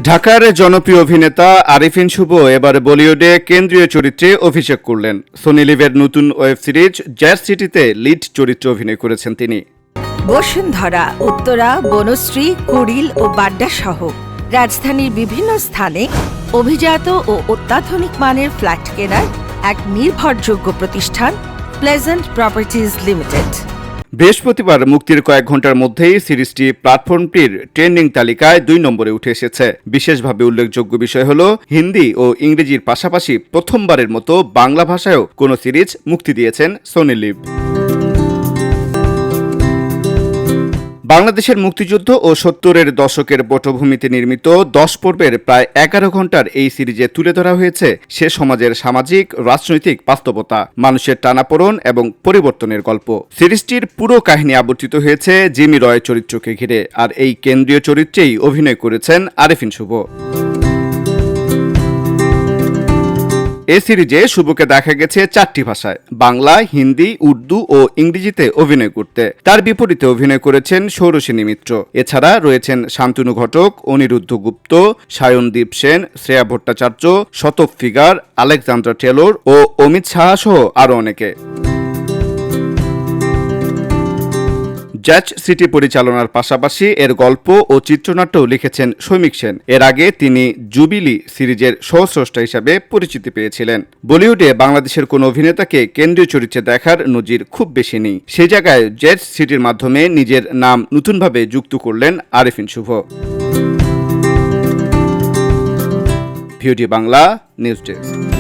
ঢাকার জনপ্রিয় অভিনেতা আরিফিন শুভ এবার বলিউডে কেন্দ্রীয় চরিত্রে অভিষেক করলেন। সোনি লিভের নতুন ওয়েব সিরিজ জ্যাজ সিটিতে লিড চরিত্রে অভিনয় করেছেন তিনি। বসুন্ধরা, উত্তরা, বনশ্রী, কুড়িল ও বাড্ডা সহ রাজধানীর বিভিন্ন স্থানে অভিজাত ও অত্যাধুনিক মানের ফ্ল্যাট কেনার এক নির্ভরযোগ্য প্রতিষ্ঠান প্লেজেন্ট প্রপার্টিজ লিমিটেড। বৃহস্পতিবার মুক্তির কয়েক ঘন্টার মধ্যেই সিরিজটি প্ল্যাটফর্মটির ট্রেন্ডিং তালিকায় 2 নম্বরে উঠে এসেছে। বিশেষভাবে উল্লেখযোগ্য বিষয় হল হিন্দি ও ইংরেজির পাশাপাশি প্রথমবারের মতো বাংলা ভাষায়ও কোনো সিরিজ মুক্তি দিয়েছেন সোনি লিভ। বাংলাদেশের মুক্তিযুদ্ধ ও 70-এর দশকের পটভূমিতে নির্মিত 10 পর্বের প্রায় 11 ঘন্টার এই সিরিজে তুলে ধরা হয়েছে সে সমাজের সামাজিক রাজনৈতিক বাস্তবতা, মানুষের টানাপোড়েন এবং পরিবর্তনের গল্প। সিরিজটির পুরো কাহিনী আবর্তিত হয়েছে জিমি রয় চরিত্রকে ঘিরে, আর এই কেন্দ্রীয় চরিত্রেই অভিনয় করেছেন আরিফিন শুভ। এই সিরিজে শুভকে দেখা গেছে 4টি ভাষায়, বাংলা, হিন্দি, উর্দু ও ইংরেজিতে অভিনয় করতে। তার বিপরীতে অভিনয় করেছেন ষোড়শিনী মিত্র। এছাড়া রয়েছেন শান্তনু ঘটক, অনিরুদ্ধ গুপ্ত, সায়নদীপ সেন, শ্রেয়া ভট্টাচার্য, শতক ফিগার, আলেকজান্ডার টেলর ও অমিত সাহা সহ আরও অনেকে। জ্যাজ সিটি পরিচালনার পাশাপাশি এর গল্প ও চিত্রনাট্যও লিখেছেন সৌমিক সেন। এর আগে তিনি জুবিলি সিরিজের সহ-স্রষ্টা হিসাবে পরিচিতি পেয়েছিলেন। বলিউডে বাংলাদেশের কোনো অভিনেতাকে কেন্দ্রীয় চরিত্রে দেখার নজির খুব বেশি নেই। সেই জায়গায় জ্যাজ সিটির মাধ্যমে নিজের নাম নতুনভাবে যুক্ত করলেন Arifin Shuvo. VOD Bangla news desk.